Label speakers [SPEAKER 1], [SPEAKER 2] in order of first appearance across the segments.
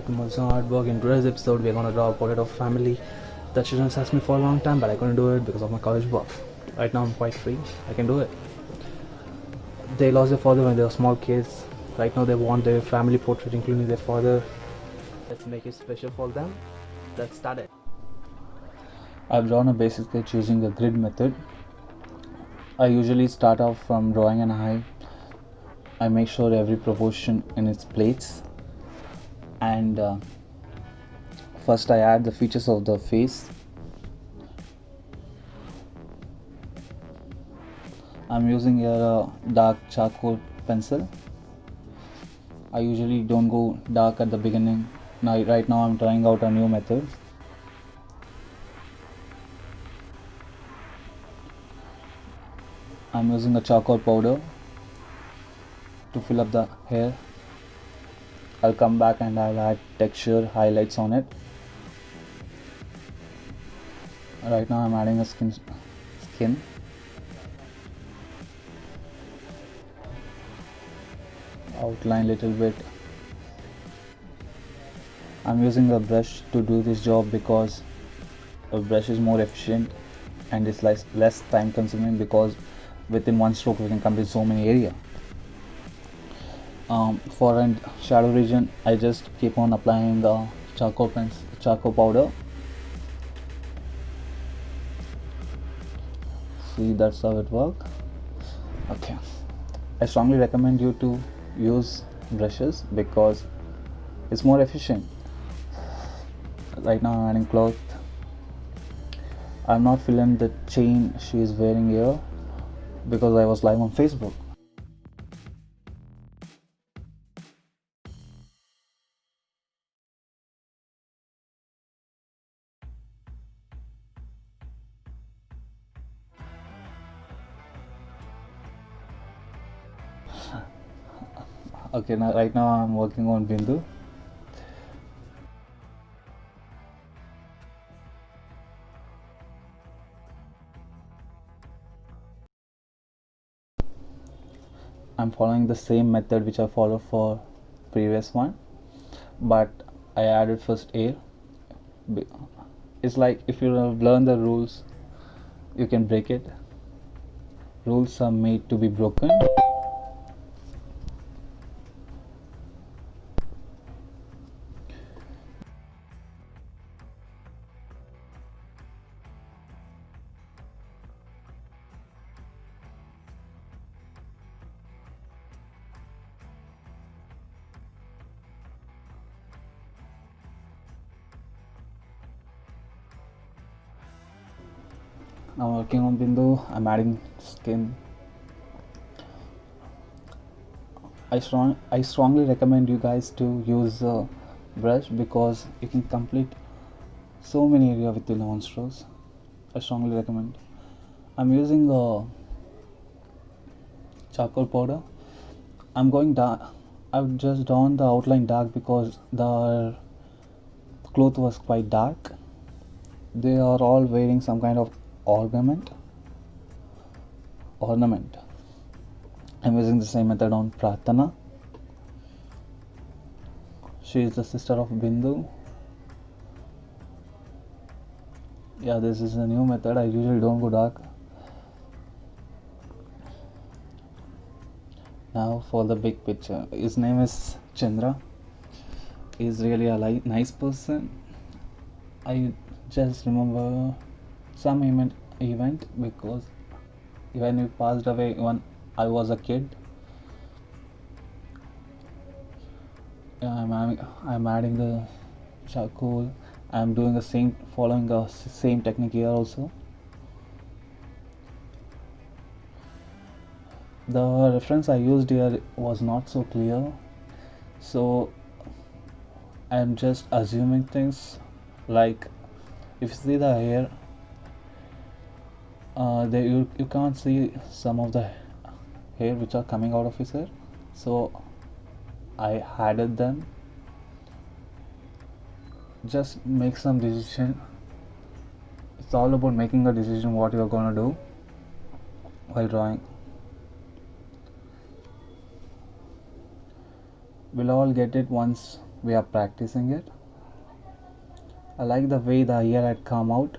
[SPEAKER 1] back to Monsoon Artwork. In today's episode, we're gonna draw a portrait of family that children asked me for a long time, but I couldn't do it because of my college work. Right now, I'm quite free. I can do it. They lost their father when they were small kids. Right now, they want their family portrait, including their father. Let's make it special for them. Let's start it. I've drawn a basic sketch using the grid method. I usually start off from drawing an eye. I make sure every proportion in its place, and first I add the features of the face. I'm using here a dark charcoal pencil. I usually don't go dark at the beginning. Right now I'm trying out a new method. I'm using a charcoal powder to fill up the hair. I'll come back and I'll add texture highlights on it. Right now I'm adding a skin. Outline little bit. I'm using a brush to do this job because a brush is more efficient and it's less time consuming, because within one stroke we can complete so many area. For a shadow region, I just keep on applying the charcoal powder. See, that's how it works. Okay, I strongly recommend you to use brushes because it's more efficient. Right now I'm adding cloth. I'm not filling the chain she is wearing here because I was live on Facebook. Okay, right now I'm working on Bindu. I'm following the same method which I followed for previous one, but I added first air. It's like if you learn the rules, you can break it. Rules are made to be broken. Now working on Bindu, I'm adding skin. I strongly recommend you guys to use a brush because you can complete so many area with the long strokes. I strongly recommend. I'm using a charcoal powder. I'm going dark. I've just drawn the outline dark because the cloth was quite dark. They are all wearing some kind of ornament. I'm using the same method on Pratana. She is the sister of Bindu. Yeah, this is a new method. I usually don't go dark. Now for the big picture. His name is Chandra. He's really a nice person. I just remember some event because when he passed away when I was a kid. I'm adding the charcoal. I'm doing following the same technique here also. The reference I used here was not so clear, so I'm just assuming things. Like if you see the hair, you can't see some of the hair which are coming out of his hair, so I added them. Just make some decision. It's all about making a decision what you're gonna do while drawing. We'll all get it once we are practicing it. I like the way the hair had come out.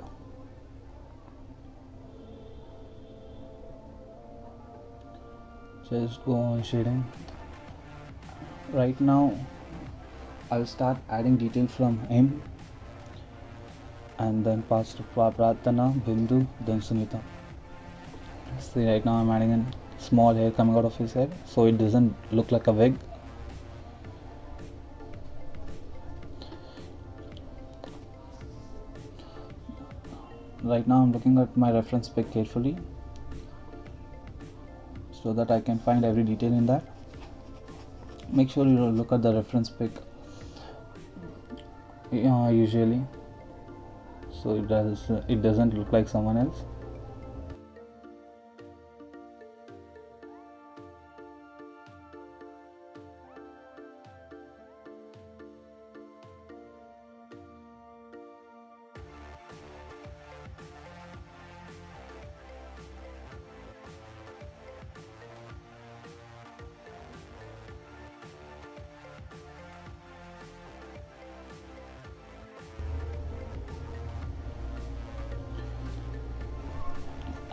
[SPEAKER 1] Just go on shading. Right now I'll start adding detail from him and then pass to Pratana, Bindu, then Sunita. See, right now I'm adding a small hair coming out of his head so it doesn't look like a wig. Right now I'm looking at my reference pic carefully so that I can find every detail in that. Make sure you look at the reference pic usually so it doesn't look like someone else.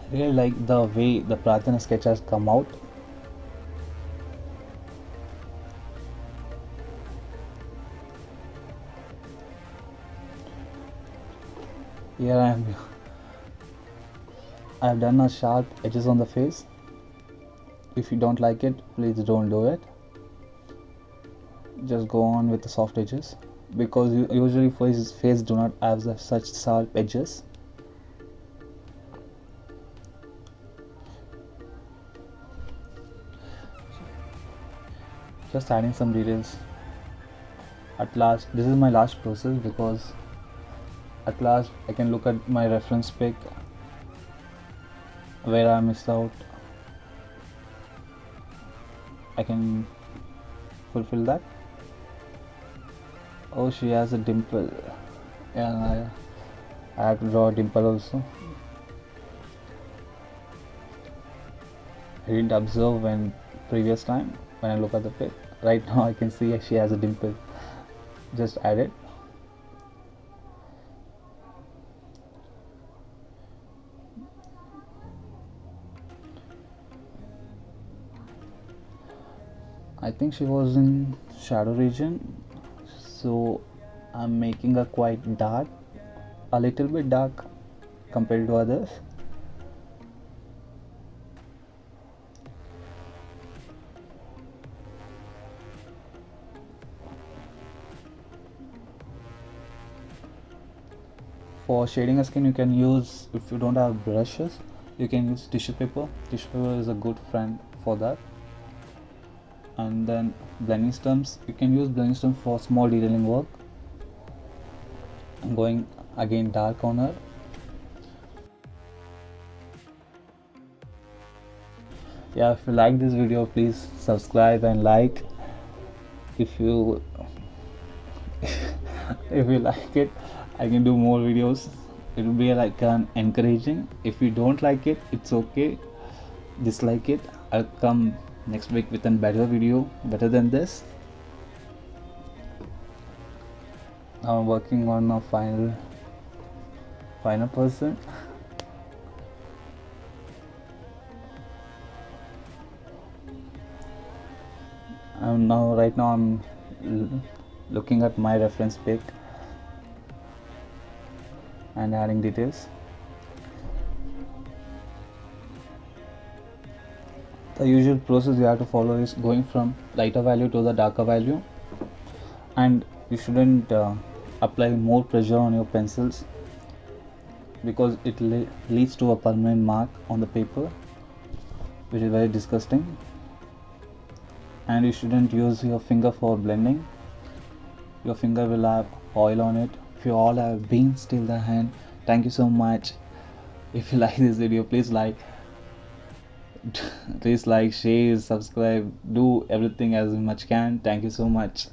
[SPEAKER 1] I really like the way the Pratana sketch has come out. Here I have done a sharp edges on the face. If you don't like it, please don't do it. Just go on with the soft edges because usually face do not have such sharp edges. Just adding some details. At last, this is my last process because at last I can look at my reference pic where I missed out. I can fulfill that. Oh, she has a dimple. Yeah, I have to draw a dimple also. I didn't observe when previous time when I look at the pic. Right now I can see she has a dimple. Just add it. I think she was in shadow region, so I'm making her quite dark, a little bit dark compared to others. For shading a skin, you can use, if you don't have brushes, you can use tissue paper. Tissue paper is a good friend for that. And then blending stumps, you can use blending stumps for small detailing work. I'm going again dark on her. Yeah, if you like this video, please subscribe and like. If you if you like it, I can do more videos. It will be like an encouraging. If you don't like it, it's okay. Dislike it. I'll come next week with a better video, better than this. Now I'm working on a final person. Right now I'm looking at my reference pic and adding details. The usual process you have to follow is going from lighter value to the darker value, and you shouldn't apply more pressure on your pencils because it leads to a permanent mark on the paper, which is very disgusting. And you shouldn't use your finger for blending. Your finger will have oil on it. If you all have been still the hand, thank you so much. If you like this video, please like, share, subscribe, do everything as much can. Thank you so much.